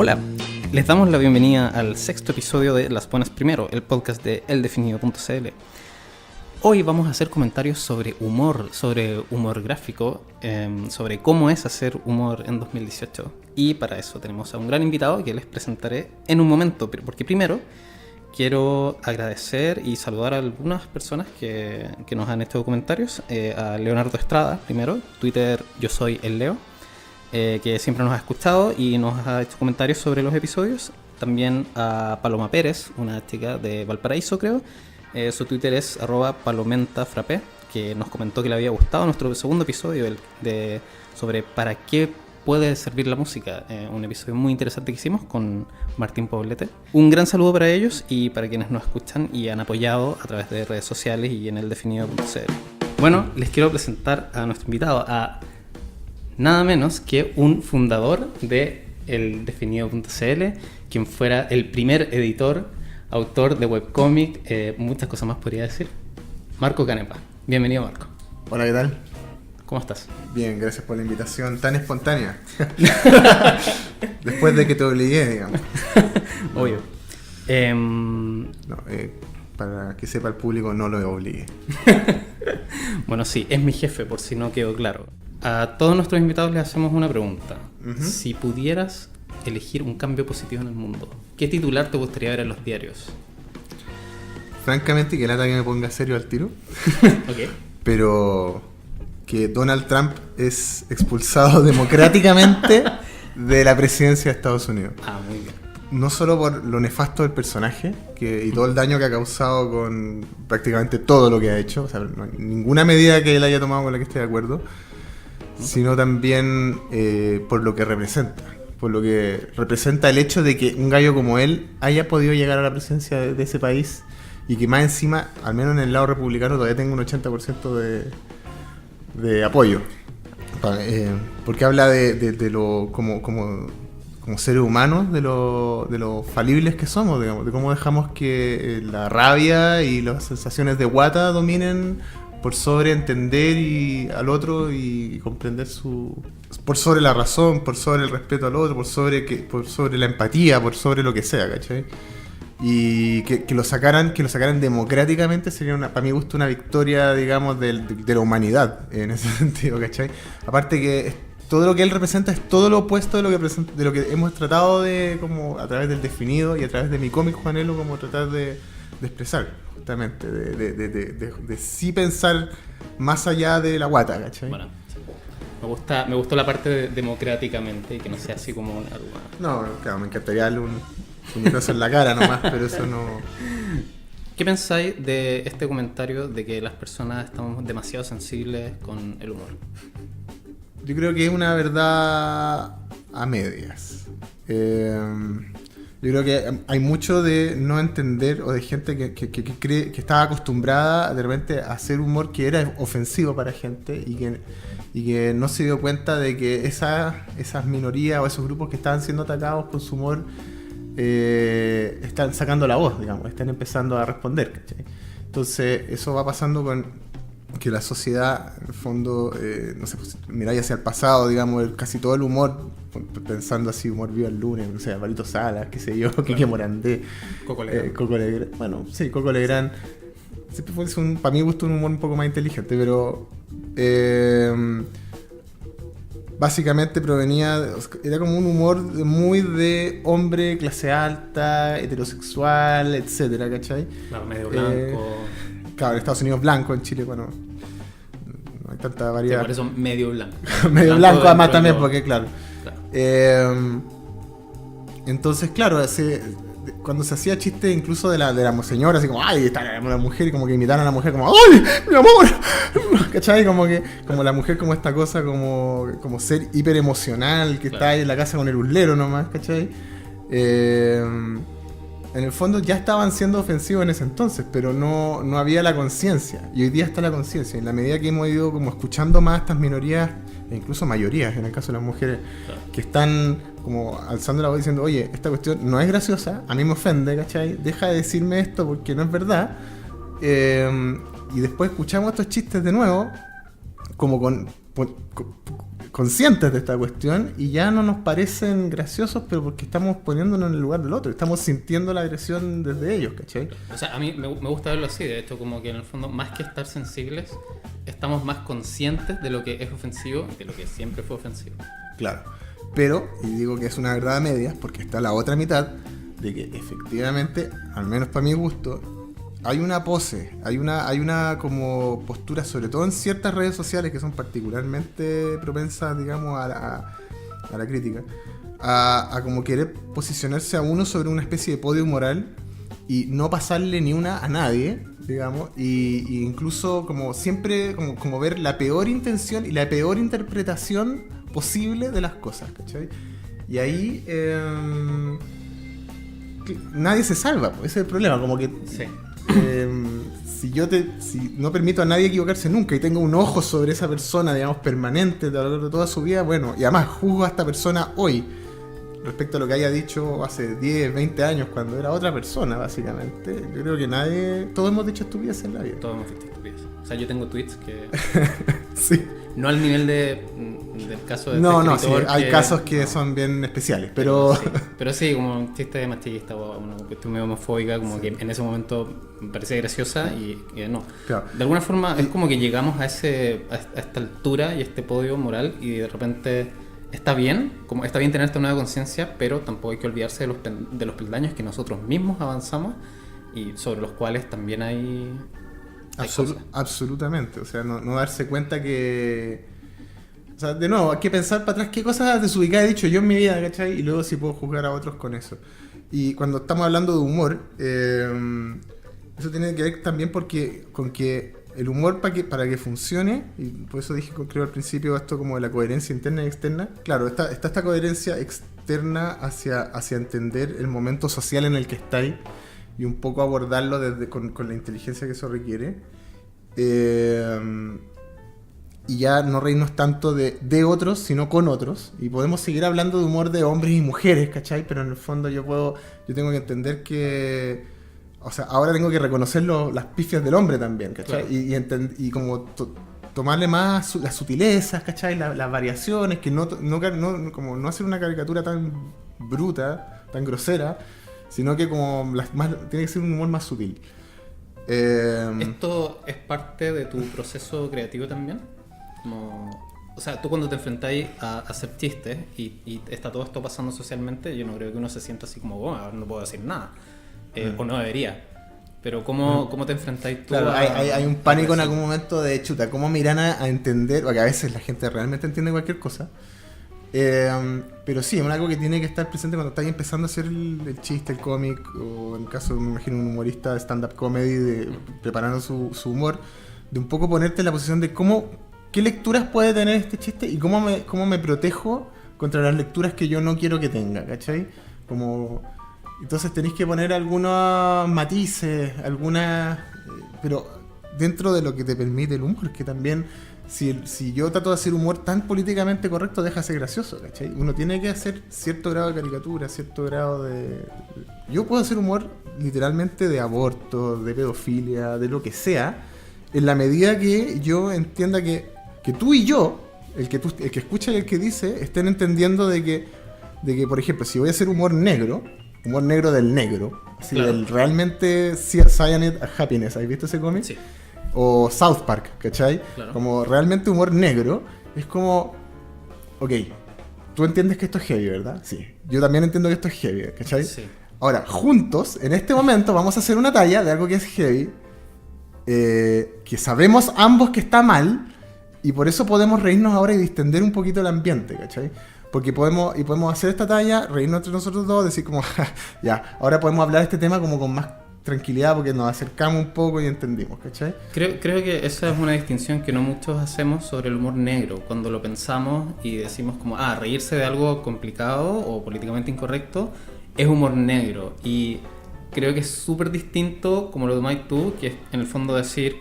Hola, les damos la bienvenida al sexto episodio de Las Buenas Primero, el podcast de eldefinido.cl. Hoy vamos a hacer comentarios sobre humor gráfico, sobre cómo es hacer humor en 2018. Y para eso tenemos a un gran invitado que les presentaré en un momento, porque primero quiero agradecer y saludar a algunas personas que nos han hecho comentarios. A Leonardo Estrada, primero, Twitter yo soy el Leo, que siempre nos ha escuchado y nos ha hecho comentarios sobre los episodios. También a Paloma Pérez, una chica de Valparaíso, creo. Su Twitter es @palomentafrappé, que nos comentó que le había gustado nuestro segundo episodio sobre para qué puede servir la música. Un episodio muy interesante que hicimos con Martín Poblete. Un gran saludo para ellos y para quienes nos escuchan y han apoyado a través de redes sociales y en eldefinido.cl. Bueno, les quiero presentar a nuestro invitado, a nada menos que un fundador de eldefinido.cl, quien fuera el primer editor, autor de webcómic, muchas cosas más podría decir, Marco Canepa. Bienvenido, Marco. Hola, ¿qué tal? ¿Cómo estás? Bien, gracias por la invitación tan espontánea. Después de que te obligué, digamos. Obvio. Para que sepa el público, no lo obligué. Bueno, sí, es mi jefe, por si no quedó claro. A todos nuestros invitados les hacemos una pregunta. Si pudieras elegir un cambio positivo en el mundo, ¿qué titular te gustaría ver en los diarios? Francamente, que lata que me ponga serio al tiro. Okay. Pero que Donald Trump es expulsado democráticamente de la presidencia de Estados Unidos. Muy bien. No solo por lo nefasto del personaje y todo el daño que ha causado con prácticamente todo lo que ha hecho, o sea, no hay ninguna medida que él haya tomado con la que esté de acuerdo, sino también por lo que representa. Por lo que representa el hecho de que un gallo como él haya podido llegar a la presidencia de ese país y que más encima, al menos en el lado republicano, todavía tenga un 80% de apoyo. Porque habla de lo como seres humanos, de lo falibles que somos, digamos, de cómo dejamos que la rabia y las sensaciones de guata dominen por sobre entender al otro y comprender por sobre la razón, por sobre el respeto al otro, por sobre la empatía, por sobre lo que sea, ¿cachai? Y que lo sacaran democráticamente sería para mi gusto una victoria, digamos, de la humanidad en ese sentido, ¿cachai? Aparte que todo lo que él representa es todo lo opuesto de lo que hemos tratado de, como a través del definido y a través de mi cómic Juanelo, como tratar de expresar. Justamente, de sí pensar más allá de la guata, ¿cachai? Bueno, me gustó la parte de democráticamente y que no sea así como una... No, claro, me encantaría darle un puñetazo en la cara nomás, pero eso no... ¿Qué pensáis de este comentario de que las personas estamos demasiado sensibles con el humor? Yo creo que es una verdad a medias. Yo creo que hay mucho de no entender o de gente que cree que estaba acostumbrada de repente a hacer humor que era ofensivo para gente y que no se dio cuenta de que esas minorías o esos grupos que estaban siendo atacados con su humor están sacando la voz, digamos, están empezando a responder, ¿cachai? Entonces eso va pasando con que la sociedad, en el fondo, no sé, pues, miráis hacia el pasado, digamos, casi todo el humor, pensando así, humor vivo el lunes, no sé, Alvarito Salas, qué sé yo, Quique Morandé, Coco Legrand, bueno, sí, Coco Legrand, siempre fue para mí gusto un humor un poco más inteligente, pero básicamente era como un humor muy de hombre, clase alta, heterosexual, etcétera, ¿cachai? Claro, medio blanco. Claro, en Estados Unidos blanco, en Chile, bueno, no hay tanta variedad. Sí, por eso medio blanco. Medio blanco además también, porque claro. Entonces, claro, cuando se hacía chiste incluso de la señora, así como, ay, está la mujer, y como que imitaron a la mujer, como, ay, mi amor, ¿cachai? Como la mujer como esta cosa, como ser hiper emocional, que está ahí en la casa con el uslero nomás, ¿cachai? En el fondo ya estaban siendo ofensivos en ese entonces, pero no había la conciencia. Y hoy día está la conciencia. En la medida que hemos ido como escuchando más a estas minorías, e incluso mayorías, en el caso de las mujeres, que están como alzando la voz diciendo, oye, esta cuestión no es graciosa, a mí me ofende, ¿cachai? Deja de decirme esto porque no es verdad. Y después escuchamos estos chistes de nuevo, como conscientes de esta cuestión y ya no nos parecen graciosos, pero porque estamos poniéndonos en el lugar del otro, estamos sintiendo la agresión desde ellos, ¿cachai? O sea, a mí me gusta verlo así, de hecho, como que en el fondo, más que estar sensibles, estamos más conscientes de lo que es ofensivo y de lo que siempre fue ofensivo. Claro, pero, y digo que es una verdad a medias, porque está la otra mitad, de que efectivamente, al menos para mi gusto, hay una pose, hay una como postura, sobre todo en ciertas redes sociales que son particularmente propensas, digamos, a la crítica, a como querer posicionarse a uno sobre una especie de podio moral y no pasarle ni una a nadie, digamos, y incluso como siempre como ver la peor intención y la peor interpretación posible de las cosas, ¿cachai? Y ahí nadie se salva, pues, ese es el problema, como que Sí. si no permito a nadie equivocarse nunca y tengo un ojo sobre esa persona, digamos, permanente a lo largo de toda su vida, bueno, y además juzgo a esta persona hoy respecto a lo que haya dicho hace 10, 20 años cuando era otra persona, básicamente. Yo creo que todos hemos dicho estupideces en la vida. Todos hemos dicho estupideces. O sea, yo tengo tweets que... Sí. No al nivel del caso de No, este no, sí, escritor hay que- casos que son bien especiales, pero... Pero sí, como un chiste machista o una cuestión medio homofóbica, como que en ese momento me parece graciosa y no. Claro. De alguna forma es como que llegamos a esta altura y este podio moral y de repente está bien tener esta nueva conciencia, pero tampoco hay que olvidarse de los peldaños que nosotros mismos avanzamos y sobre los cuales también hay cosas. Absolutamente, o sea, no darse cuenta que... O sea, de nuevo, hay que pensar para atrás qué cosas desubicadas he dicho yo en mi vida, ¿cachai? Y luego si puedo juzgar a otros con eso. Y cuando estamos hablando de humor, eso tiene que ver también con que el humor para que funcione, y por eso dije, creo al principio, esto como de la coherencia interna y externa. Claro, está esta coherencia externa hacia entender el momento social en el que estáis y un poco abordarlo con la inteligencia que eso requiere. Y ya no reírnos tanto de otros, sino con otros. Y podemos seguir hablando de humor de hombres y mujeres, ¿cachai? Pero en el fondo yo tengo que entender que... O sea, ahora tengo que reconocer las pifias del hombre también, ¿cachai? Claro. Y como tomarle más las sutilezas, ¿cachai? Las variaciones, que como no hacer una caricatura tan bruta, tan grosera, sino que como tiene que ser un humor más sutil. ¿Esto es parte de tu proceso creativo también? O sea, tú cuando te enfrentáis a hacer chistes y está todo esto pasando socialmente, yo no creo que uno se sienta así como, ahora no puedo decir nada, o no debería. Pero ¿cómo te enfrentáis tú? Claro, hay un pánico en algún momento de chuta, ¿cómo me irán a entender? Porque a veces la gente realmente entiende cualquier cosa. Pero sí, es algo que tiene que estar presente cuando estás empezando a hacer el chiste, el cómic, o en caso, me imagino, un humorista de stand-up comedy, preparando su humor, de un poco ponerte en la posición de qué lecturas puede tener este chiste y cómo me protejo contra las lecturas que yo no quiero que tenga, ¿cachai? Entonces tenéis que poner algunos matices, pero dentro de lo que te permite el humor, que también... Si yo trato de hacer humor tan políticamente correcto, deja de ser gracioso, ¿cachai? Uno tiene que hacer cierto grado de caricatura, cierto grado de... Yo puedo hacer humor literalmente de aborto, de pedofilia, de lo que sea, en la medida que yo entienda que tú y yo, el que escucha y el que dice, estén entendiendo de que, por ejemplo, si voy a hacer humor negro del negro, así Claro. del realmente Cyanide Happiness, ¿has visto ese cómic? Sí. O South Park, ¿cachai? Claro. Como realmente humor negro, es como, ok, tú entiendes que esto es heavy, ¿verdad? Sí. Yo también entiendo que esto es heavy, ¿cachai? Sí. Ahora, juntos, en este momento, vamos a hacer una talla de algo que es heavy, que sabemos ambos que está mal, y por eso podemos reírnos ahora y distender un poquito el ambiente, ¿cachai? Porque podemos hacer esta talla, reírnos entre nosotros dos, decir como, ya, ahora podemos hablar de este tema como con más tranquilidad porque nos acercamos un poco y entendimos, ¿cachai? Creo que esa es una distinción que no muchos hacemos sobre el humor negro. Cuando lo pensamos y decimos como, reírse de algo complicado o políticamente incorrecto es humor negro. Y creo que es súper distinto, como lo tomáis tú, que es en el fondo decir,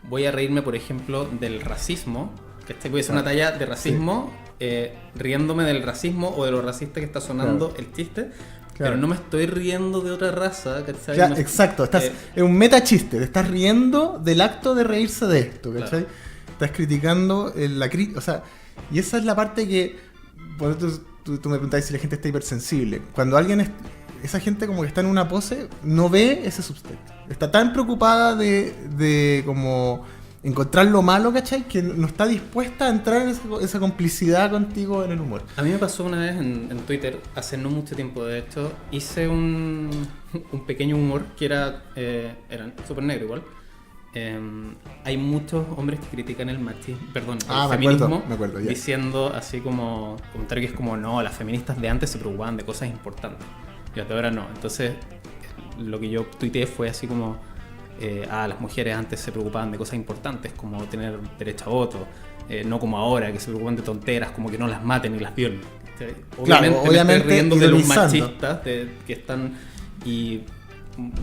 voy a reírme, por ejemplo, del racismo, que voy a hacer una talla de racismo, riéndome del racismo o de lo racista que está sonando el chiste, pero no me estoy riendo de otra raza, ¿cachai? Ya, exacto, es un metachiste, te estás riendo del acto de reírse de esto, ¿cachai? Claro. Estás criticando la crítica, o sea, y esa es la parte que, por eso tú me preguntabas si la gente está hipersensible. Cuando esa gente como que está en una pose, no ve ese subtexto. Está tan preocupada de como encontrar lo malo, ¿cachai? Que no está dispuesta a entrar en esa complicidad contigo en el humor. A mí me pasó una vez en Twitter, hace no mucho tiempo de hecho, hice un pequeño humor que era súper negro igual. Hay muchos hombres que critican el machismo, perdón, el feminismo, me acuerdo, diciendo así como, comentario que es como, no, las feministas de antes se preocupaban de cosas importantes, y las de ahora no. Entonces, lo que yo tuiteé fue así como, las mujeres antes se preocupaban de cosas importantes como tener derecho a voto, no como ahora que se preocupan de tonteras como que no las maten y las violen. Obviamente me estoy riendo de los machistas que están, y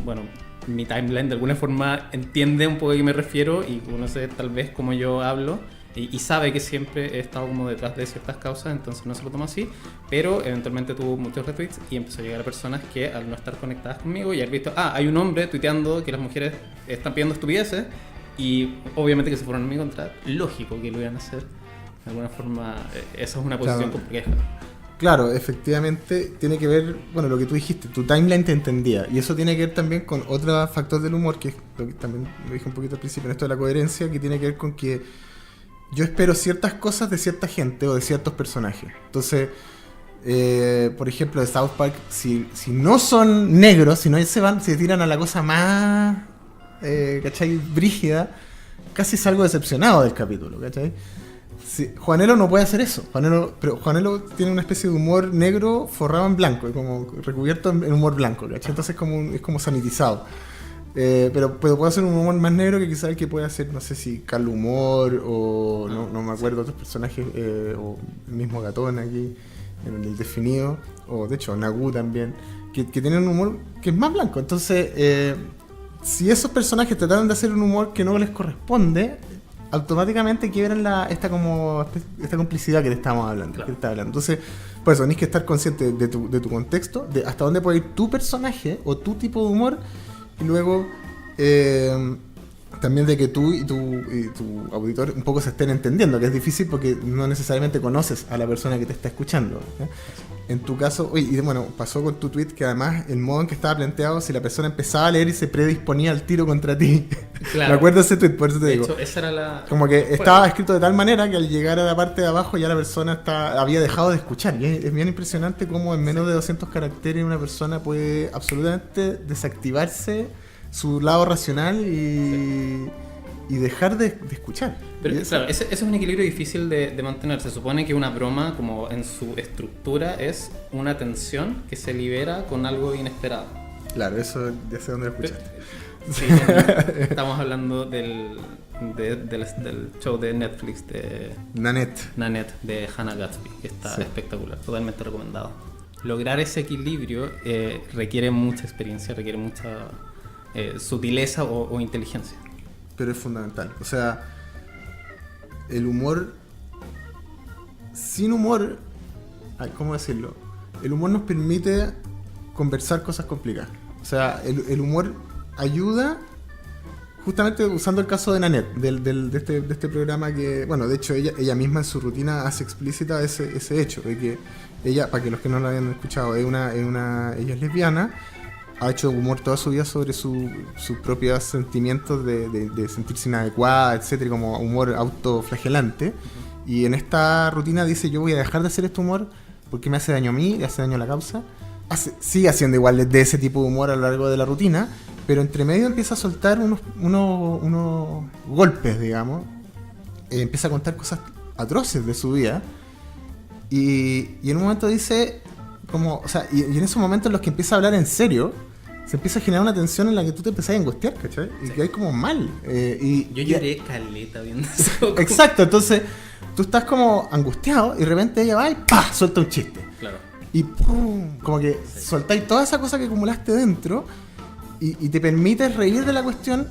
bueno, mi timeline de alguna forma entiende un poco a qué me refiero y conoce tal vez cómo yo hablo y sabe que siempre he estado como detrás de ciertas causas, entonces no se lo toma así, pero eventualmente tuvo muchos retweets y empezó a llegar a personas que al no estar conectadas conmigo y haber visto, hay un hombre tuiteando que las mujeres están pidiendo estupideces y obviamente que se fueron en mi contra, lógico que lo iban a hacer de alguna forma. Esa es una posición compleja. Claro, efectivamente tiene que ver, bueno, lo que tú dijiste, tu timeline te entendía, y eso tiene que ver también con otro factor del humor, que es lo que también lo dije un poquito al principio en esto de la coherencia, que tiene que ver con que yo espero ciertas cosas de cierta gente o de ciertos personajes. Entonces, por ejemplo, de South Park, si no son negros, si no se tiran a la cosa más, ¿cachai? Brígida, casi salgo decepcionado del capítulo, ¿cachai? Sí, Juanelo no puede hacer eso. Pero Juanelo tiene una especie de humor negro forrado en blanco, como recubierto en humor blanco, ¿cachai? Entonces es como sanitizado. Pero puede hacer un humor más negro que quizás el que puede hacer, no sé si Carl Humor o no me acuerdo otros personajes, o el mismo Gatón aquí en el definido, o de hecho Nagu también, que tienen un humor que es más blanco. Entonces, si esos personajes trataron de hacer un humor que no les corresponde, automáticamente quiebran esta complicidad que te estamos hablando, claro. Entonces, por eso tenés que estar consciente de tu contexto, de hasta dónde puede ir tu personaje o tu tipo de humor, y luego también de que tú y tu auditor un poco se estén entendiendo, que es difícil porque no necesariamente conoces a la persona que te está escuchando, ¿eh? En tu caso, y bueno, pasó con tu tweet que además el modo en que estaba planteado, si la persona empezaba a leer y se predisponía al tiro contra ti. Claro. Me acuerdo de ese tweet, por eso te digo. De hecho, esa era la... Como que estaba escrito de tal manera que al llegar a la parte de abajo ya la persona había dejado de escuchar. Y es bien impresionante cómo en menos de 200 caracteres una persona puede absolutamente desactivarse su lado racional y dejar de escuchar. Pero claro, ese es un equilibrio difícil de mantener. Se supone que una broma, como en su estructura, es una tensión que se libera con algo inesperado. Claro, eso ya sé dónde lo escuchaste. Sí, estamos hablando del show de Netflix de Nanette de Hannah Gatsby, que está espectacular, totalmente recomendado. Lograr ese equilibrio requiere mucha experiencia, requiere mucha sutileza o inteligencia. Pero es fundamental. O sea, el humor... Sin humor... ¿Cómo decirlo? El humor nos permite conversar cosas complicadas. O sea, el humor ayuda... Justamente usando el caso de Nanette, de este programa que... Bueno, de hecho, ella misma en su rutina hace explícita ese hecho. De que ella, para que los que no lo hayan escuchado, ella es lesbiana... Ha hecho humor toda su vida sobre sus propios sentimientos de sentirse inadecuada, etcétera, como humor autoflagelante. Y en esta rutina dice: yo voy a dejar de hacer este humor porque me hace daño a mí, le hace daño a la causa. Sigue haciendo igual de ese tipo de humor a lo largo de la rutina, pero entre medio empieza a soltar unos golpes, digamos. Empieza a contar cosas atroces de su vida. Y en un momento dice, como, o sea, y en esos momentos en los que empieza a hablar en serio, se empieza a generar una tensión en la que tú te empezás a angustiar, ¿cachai? Y que hay como mal. Yo lloré caleta viendo eso. Exacto, entonces tú estás como angustiado y de repente ella va y ¡pah! Suelta un chiste. Claro. Y ¡pum! Como que soltáis toda esa cosa que acumulaste dentro y te permites reír de la cuestión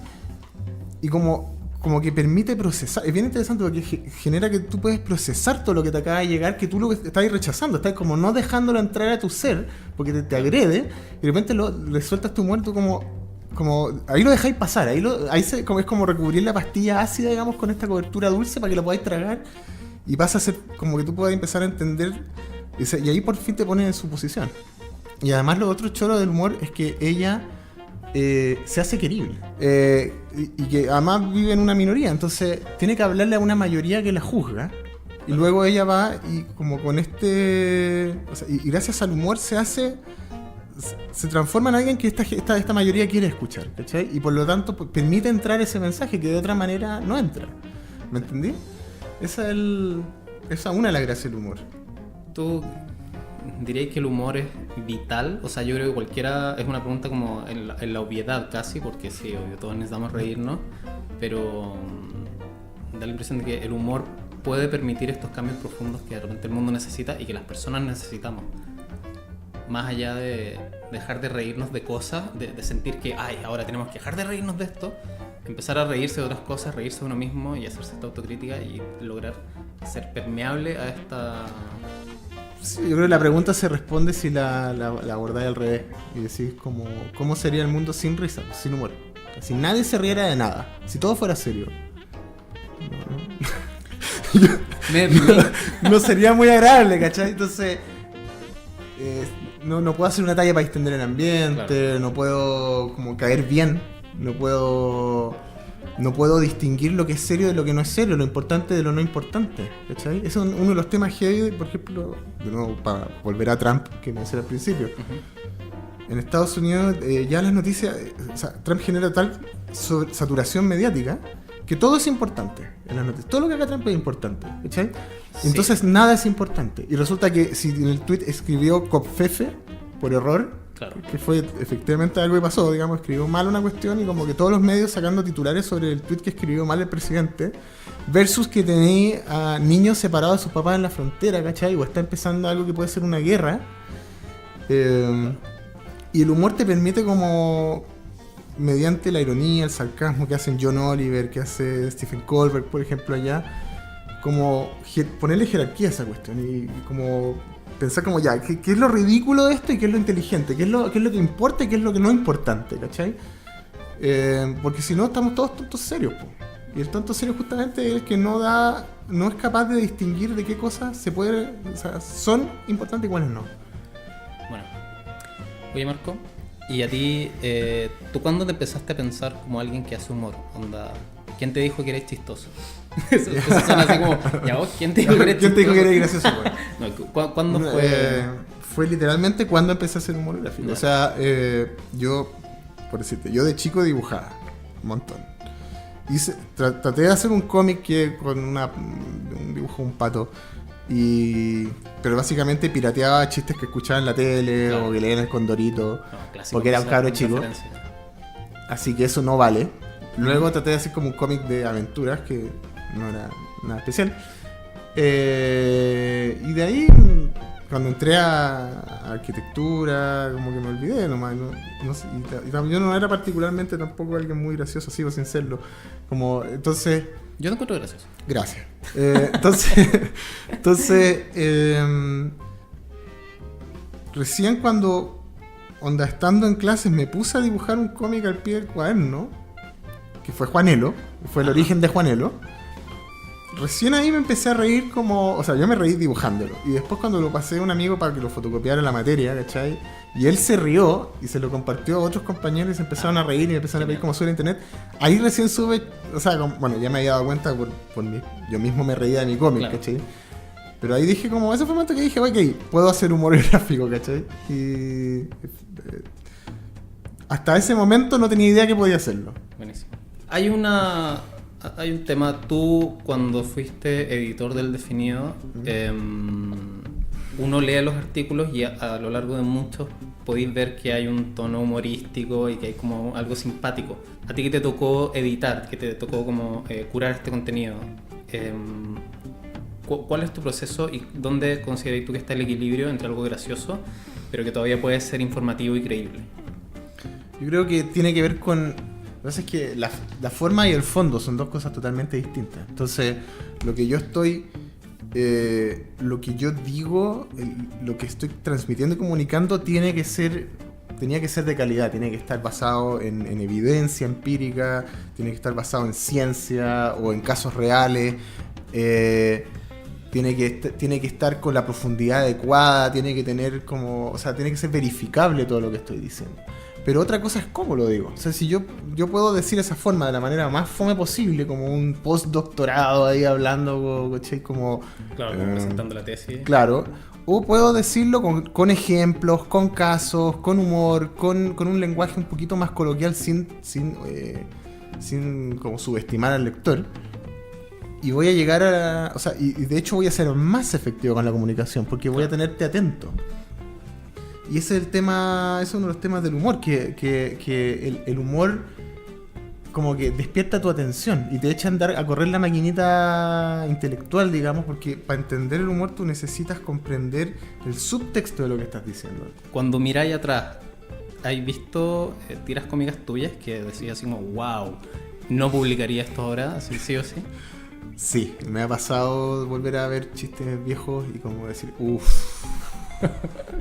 y como como que permite procesar. Es bien interesante porque genera que tú puedes procesar todo lo que te acaba de llegar, que tú lo estás rechazando, estás como no dejándolo entrar a tu ser, porque te agrede, y de repente le sueltas tu humor, tú como ahí lo dejáis pasar, ahí es como recubrir la pastilla ácida, digamos, con esta cobertura dulce para que lo podáis tragar, y pasa a ser como que tú puedas empezar a entender, y ahí por fin te pones en su posición. Y además lo otro choro del humor es que ella se hace querible, y que además vive en una minoría, entonces tiene que hablarle a una mayoría que la juzga, y luego ella va y como con o sea, y gracias al humor se transforma en alguien que esta mayoría quiere escuchar, ¿cachai? Y por lo tanto permite entrar ese mensaje que de otra manera no entra. ¿Me entendí? Esa es una de las gracias del humor. ¿Tú dirías que el humor es vital? O sea, yo creo que cualquiera es una pregunta como en la obviedad casi, porque sí, obvio, todos necesitamos reírnos, pero da la impresión de que el humor puede permitir estos cambios profundos que de repente el mundo necesita y que las personas necesitamos. Más allá de dejar de reírnos de cosas, de sentir que, ahora tenemos que dejar de reírnos de esto, empezar a reírse de otras cosas, reírse de uno mismo y hacerse esta autocrítica y lograr ser permeable a esta... Sí, yo creo que la pregunta se responde si la abordáis al revés y decís ¿cómo sería el mundo sin risa, sin humor? Si nadie se riera de nada, si todo fuera serio. No sería muy agradable, ¿cachai? Entonces... No puedo hacer una talla para distender el ambiente, claro. No puedo como caer bien, no puedo distinguir lo que es serio de lo que no es serio, lo importante de lo no importante, ¿cachai? Ese es uno de los temas heavy, por ejemplo, de nuevo, para volver a Trump, que me decía al principio. Uh-huh. En Estados Unidos ya las noticias, o sea, Trump genera tal saturación mediática que todo es importante en las noticias. Todo lo que haga Trump es importante, ¿cachai? Sí. Entonces nada es importante. Y resulta que si en el tweet escribió Copfefe por error, claro, que fue efectivamente algo que pasó, digamos, escribió mal una cuestión y como que todos los medios sacando titulares sobre el tweet que escribió mal el presidente, versus que tenéis a niños separados de sus papás en la frontera, ¿cachai? O está empezando algo que puede ser una guerra. Y el humor te permite como... mediante la ironía, el sarcasmo que hacen John Oliver, que hace Stephen Colbert, por ejemplo, allá, como ponerle jerarquía a esa cuestión y como pensar como ya, ¿qué es lo ridículo de esto y qué es lo inteligente? ¿Qué es lo que importa y qué es lo que no es importante? ¿Cachai? Porque si no, estamos todos tontos serios, po. Y el tonto serio justamente es el que no es capaz de distinguir de qué cosas son importantes y cuáles no. Bueno, oye Marco, y a ti, ¿tú cuándo te empezaste a pensar como alguien que hace humor? Onda, ¿quién te dijo que eres chistoso? Eso suena así como, ¿ya vos? ¿Quién te dijo que eres chistoso? ¿Quién te dijo que eres gracioso? No, ¿cuándo fue? Fue literalmente cuando empecé a hacer humor gráfico. Ya. O sea, yo, por decirte, yo de chico dibujaba un montón. Traté de hacer un cómic que con un dibujo de un pato. Pero básicamente pirateaba chistes que escuchaba en la tele, claro, o que leía en el Condorito, porque era un cabro chico. Referencia. Así que eso no vale. Luego traté de hacer como un cómic de aventuras que no era nada especial. Y de ahí, cuando entré a arquitectura, como que me olvidé nomás. No sé, y yo no era particularmente tampoco alguien muy gracioso, sigo sin serlo. Entonces... Yo no encuentro gracioso. Gracias. Entonces recién cuando, estando en clases, me puse a dibujar un cómic al pie del cuaderno, que fue Juanelo, fue el origen de Juanelo. Recién ahí me empecé a reír yo me reí dibujándolo. Y después cuando lo pasé a un amigo para que lo fotocopiara la materia, ¿cachai? Y él se rió y se lo compartió a otros compañeros y se empezaron a reír y me empezaron a pedir como sube internet. Ahí recién sube, ya me había dado cuenta por mí. Yo mismo me reía de mi cómic, claro, ¿cachai? Pero ahí dije ese fue el momento que dije, ok, puedo hacer humor gráfico, ¿cachai? Y hasta ese momento no tenía idea que podía hacerlo. Buenísimo. Hay un tema, tú cuando fuiste editor del Definido, uno lee los artículos y a lo largo de muchos podéis ver que hay un tono humorístico y que hay como algo simpático. A ti que te tocó editar, que te tocó como curar este contenido, ¿cuál es tu proceso y dónde consideras tú que está el equilibrio entre algo gracioso pero que todavía puede ser informativo y creíble? Yo creo que tiene que ver con que pasa es que la forma y el fondo son dos cosas totalmente distintas. Entonces, lo que yo estoy... lo que yo digo, lo que estoy transmitiendo y comunicando tenía que ser de calidad, tiene que estar basado en evidencia empírica, tiene que estar basado en ciencia o en casos reales, tiene que estar con la profundidad adecuada, tiene que tener como, o sea, tiene que ser verificable todo lo que estoy diciendo. Pero otra cosa es cómo lo digo. O sea, si yo puedo decir esa forma de la manera más fome posible, como un postdoctorado ahí hablando, ¿cachai? Como... Claro, como presentando la tesis. Claro. O puedo decirlo con ejemplos, con casos, con humor, con un lenguaje un poquito más coloquial sin como subestimar al lector. Y voy a llegar a... O sea, y de hecho voy a ser más efectivo con la comunicación, porque voy a tenerte atento. Y ese es el tema, es uno de los temas del humor, que el humor como que despierta tu atención y te echa a correr la maquinita intelectual, digamos, porque para entender el humor tú necesitas comprender el subtexto de lo que estás diciendo. Cuando miráis atrás, ¿has visto tiras cómicas tuyas que decías así como, wow, no publicaría esto ahora, así sí o sí? Sí, me ha pasado volver a ver chistes viejos y como decir, uff,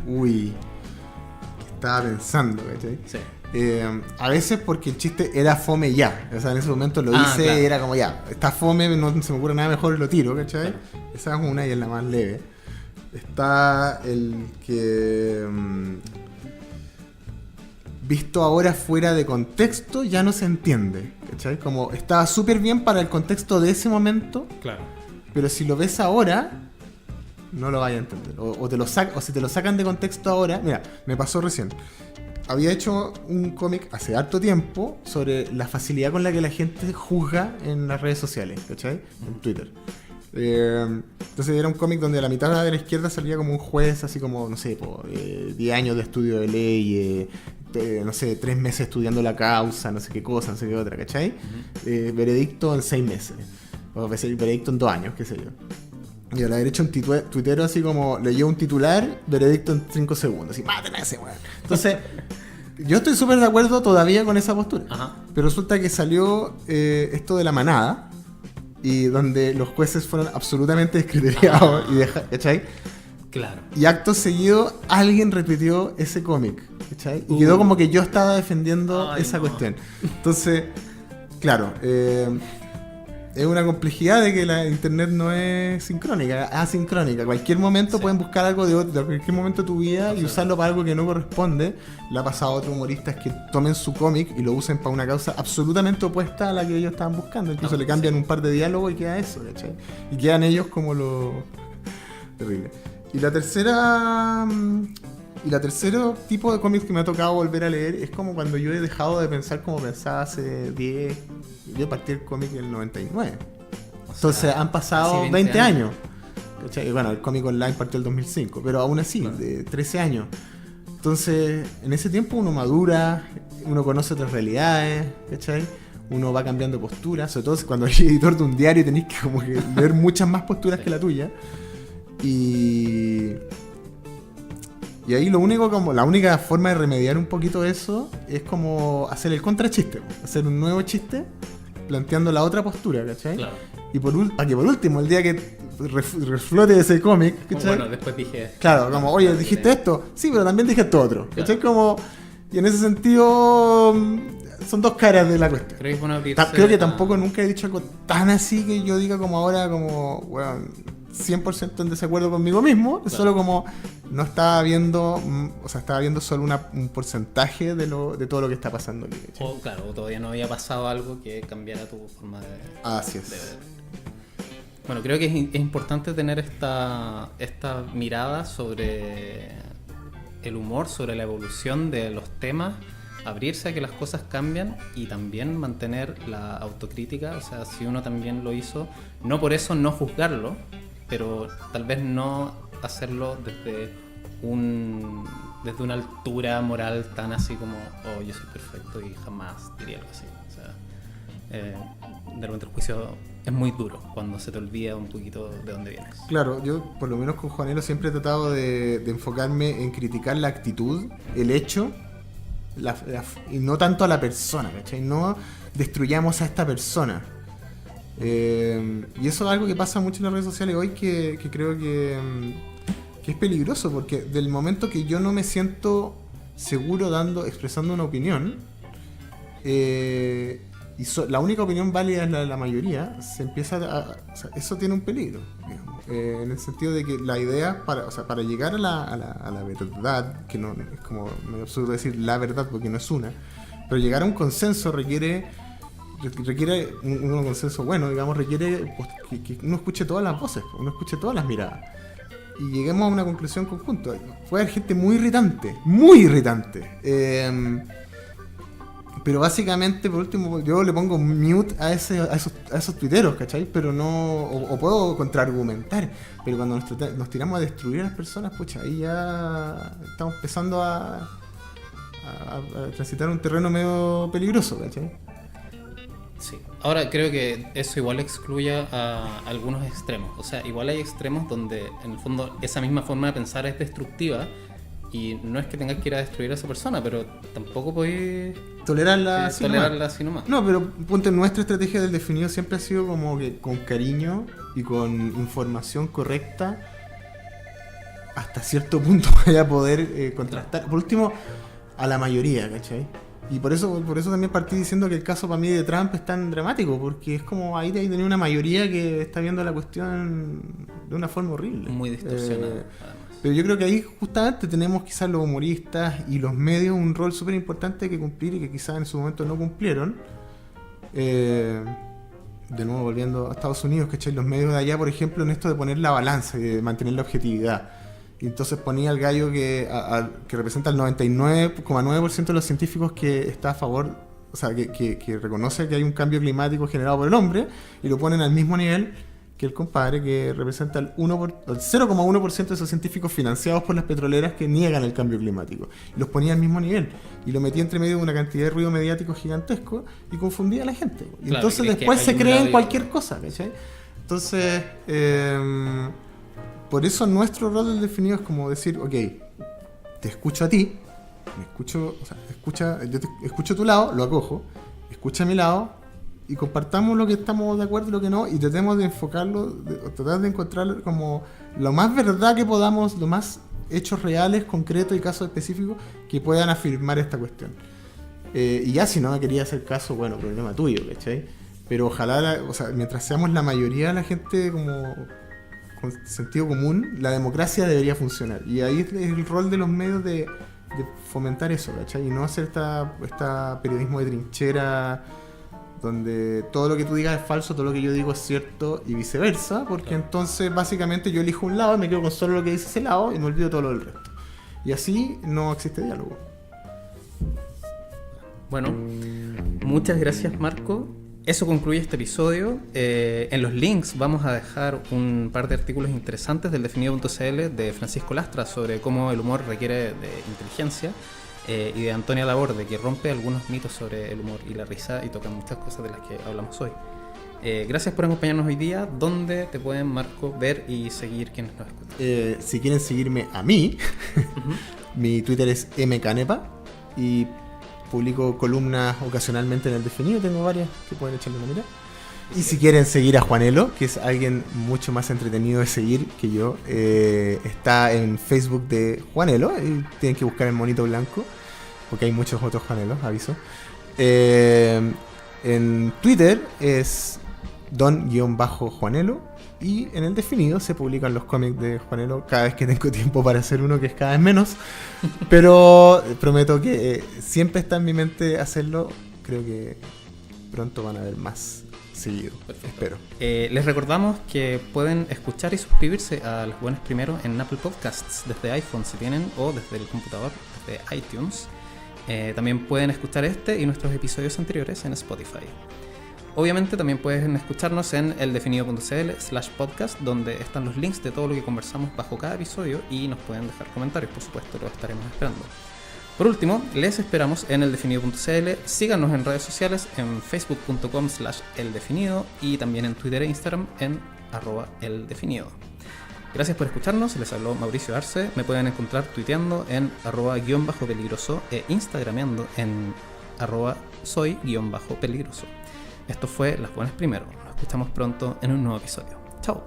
uy... estaba pensando, ¿cachai? Sí. A veces porque el chiste era fome ya. O sea, en ese momento lo hice claro. Y era como ya, está fome, no se me ocurre nada mejor, lo tiro, ¿cachai? Claro. Esa es una y es la más leve. Está el que... visto ahora fuera de contexto ya no se entiende, ¿cachai? Como estaba súper bien para el contexto de ese momento, claro. Pero si lo ves ahora... no lo vaya a entender. O si te lo sacan de contexto ahora. Mira, me pasó recién. Había hecho un cómic hace harto tiempo sobre la facilidad con la que la gente juzga en las redes sociales, ¿cachai? En Twitter. Entonces era un cómic donde a la mitad de la izquierda salía como un juez, así como, no sé, 10 años de estudio de ley, no sé, 3 meses estudiando la causa, no sé qué cosa, no sé qué otra, ¿cachai? Veredicto en 6 meses. O veredicto en 2 años, qué sé yo. Y a la derecha un tuitero así como leyó un titular, veredicto en 5 segundos. Así, máten a ese weón. Entonces, yo estoy súper de acuerdo todavía con esa postura. Ajá. Pero resulta que salió esto de la manada, y donde los jueces fueron absolutamente descriteriados. ¿Cachai? Claro. Y acto seguido, alguien repitió ese cómic, ¿cachai? Y quedó como que yo estaba defendiendo esa cuestión. Entonces, claro, es una complejidad de que la internet no es sincrónica, asincrónica. Cualquier momento pueden buscar algo de cualquier momento de tu vida y usarlo para algo que no corresponde. Le ha pasado a otros humoristas que tomen su cómic y lo usen para una causa absolutamente opuesta a la que ellos estaban buscando. Incluso le cambian un par de diálogos y queda eso, ¿cachai? Y quedan ellos como lo... terrible. Y la tercera tipo de cómics que me ha tocado volver a leer es como cuando yo he dejado de pensar como pensaba hace 10... Yo partí el cómic en el 99. Entonces han pasado 20 años. ¿Cachai? Bueno, el cómic online partió el 2005, pero aún así, de 13 años. Entonces, en ese tiempo uno madura, uno conoce otras realidades, ¿cachai? Uno va cambiando posturas, sobre todo cuando eres editor de un diario tenés que como que leer muchas más posturas que la tuya. Y ahí la única forma de remediar un poquito eso es como hacer el contrachiste, hacer un nuevo chiste planteando la otra postura, ¿cachai? Claro. Y para que por último, el día que reflote ese cómic, ¿cachai? Bueno, después dije... Claro, como, oye, dijiste esto, sí, pero también dije esto otro, ¿cachai? Claro. Como, y en ese sentido son dos caras de la cuestión. Creo que tampoco nunca he dicho algo tan así que yo diga como ahora, como, bueno, 100% en desacuerdo conmigo mismo, claro. Solo como no estaba viendo, o sea, estaba viendo solo un porcentaje de todo lo que está pasando aquí, ¿cachai? O claro, todavía no había pasado algo que cambiara tu forma de... Así es. Bueno, creo que es importante tener esta mirada sobre el humor, sobre la evolución de los temas, abrirse a que las cosas cambian y también mantener la autocrítica. O sea, si uno también lo hizo, no por eso no juzgarlo, pero tal vez no hacerlo desde una altura moral tan así como, oh, yo soy perfecto y jamás diría algo así. O sea, de repente el juicio es muy duro cuando se te olvida un poquito de dónde vienes. Claro, yo por lo menos con Juanelo siempre he tratado de enfocarme en criticar la actitud, el hecho, y no tanto a la persona, ¿cachai? No destruyamos a esta persona. Y eso es algo que pasa mucho en las redes sociales hoy, que creo que es peligroso, porque del momento que yo no me siento seguro expresando una opinión, y la única opinión válida es la de la mayoría, o sea, eso tiene un peligro, digamos, en el sentido de que la idea para llegar a la verdad, que no es como medio absurdo decir la verdad porque no es una, pero llegar a un consenso requiere un consenso bueno, digamos, requiere pues, que uno escuche todas las voces, uno escuche todas las miradas y lleguemos a una conclusión conjunta. Puede haber gente muy irritante, pero básicamente, por último, yo le pongo mute a esos tuiteros, ¿cachai? Pero no, o puedo contraargumentar, pero cuando nos tiramos a destruir a las personas, pucha, ahí ya estamos empezando a transitar un terreno medio peligroso, ¿cachai? Sí. Ahora creo que eso igual excluye a algunos extremos. O sea, igual hay extremos donde en el fondo esa misma forma de pensar es destructiva y no es que tengas que ir a destruir a esa persona, pero tampoco podéis tolerarla así nomás. No, pero ponte, nuestra estrategia del definido siempre ha sido como que con cariño y con información correcta hasta cierto punto vaya a poder contrastar. Por último, a la mayoría, ¿cachai? Y por eso también partí diciendo que el caso para mí de Trump es tan dramático, porque es como ahí tenía una mayoría que está viendo la cuestión de una forma horrible. Muy distorsionada, además. Pero yo creo que ahí justamente tenemos quizás los humoristas y los medios un rol súper importante que cumplir y que quizás en su momento no cumplieron. De nuevo volviendo a Estados Unidos, ¿cachai? Los medios de allá, por ejemplo, en esto de poner la balanza y de mantener la objetividad. Y entonces ponía al gallo que representa el 99,9% de los científicos que está a favor, o sea, que reconoce que hay un cambio climático generado por el hombre, y lo ponen al mismo nivel que el compadre que representa el 0,1% de esos científicos financiados por las petroleras que niegan el cambio climático. Y los ponía al mismo nivel. Y lo metía entre medio de una cantidad de ruido mediático gigantesco y confundía a la gente. Y claro, entonces después se creen cualquier cosa, ¿cachai? Entonces, por eso nuestro rol del definido es como decir, ok, te escucho a ti, yo escucho tu lado, lo acojo, escucha mi lado, y compartamos lo que estamos de acuerdo y lo que no, y tratemos de enfocarlo, tratar de encontrar como lo más verdad que podamos, lo más hechos reales, concretos y casos específicos que puedan afirmar esta cuestión. Y ya si no me quería hacer caso, bueno, problema tuyo, ¿cachai? Pero ojalá, mientras seamos la mayoría de la gente como con sentido común, la democracia debería funcionar. Y ahí es el rol de los medios de fomentar eso, ¿cachai? Y no hacer esta periodismo de trinchera donde todo lo que tú digas es falso, todo lo que yo digo es cierto y viceversa, porque claro, entonces básicamente yo elijo un lado y me quedo con solo lo que dice ese lado y me olvido todo lo del resto. Y así no existe diálogo. Bueno, muchas gracias, Marco. Eso concluye este episodio. En los links vamos a dejar un par de artículos interesantes del definido.cl de Francisco Lastra sobre cómo el humor requiere de inteligencia, y de Antonia Laborde, que rompe algunos mitos sobre el humor y la risa y toca muchas cosas de las que hablamos hoy. Gracias por acompañarnos hoy día. ¿Dónde te pueden, Marco, ver y seguir quienes nos escuchan? Si quieren seguirme a mí, mi Twitter es mcanepa y publico columnas ocasionalmente en el definido. Tengo varias que pueden echarle una mirada. Y si quieren seguir a Juanelo, que es alguien mucho más entretenido de seguir que yo, está en Facebook de Juanelo, y tienen que buscar el monito blanco, porque hay muchos otros Juanelos, aviso. En Twitter es don_Juanelo, y en el definido se publican los cómics de Juanelo cada vez que tengo tiempo para hacer uno, que es cada vez menos, pero prometo que siempre está en mi mente hacerlo. Creo que pronto van a ver más seguido. Perfecto. Espero. Les recordamos que pueden escuchar y suscribirse a Los Buenos Primero en Apple Podcasts desde iPhone si tienen, o desde el computador, desde iTunes. También pueden escuchar este y nuestros episodios anteriores en Spotify. Obviamente también pueden escucharnos en eldefinido.cl/podcast, donde están los links de todo lo que conversamos bajo cada episodio, y nos pueden dejar comentarios, por supuesto, lo estaremos esperando. Por último, les esperamos en eldefinido.cl. Síganos en redes sociales en facebook.com/eldefinido y también en Twitter e Instagram en @eldefinido. Gracias por escucharnos, les habló Mauricio Arce. Me pueden encontrar tuiteando en @_peligroso e instagrameando en @soy_peligroso. Esto fue Las Buenas Primero. Nos escuchamos pronto en un nuevo episodio. Chao.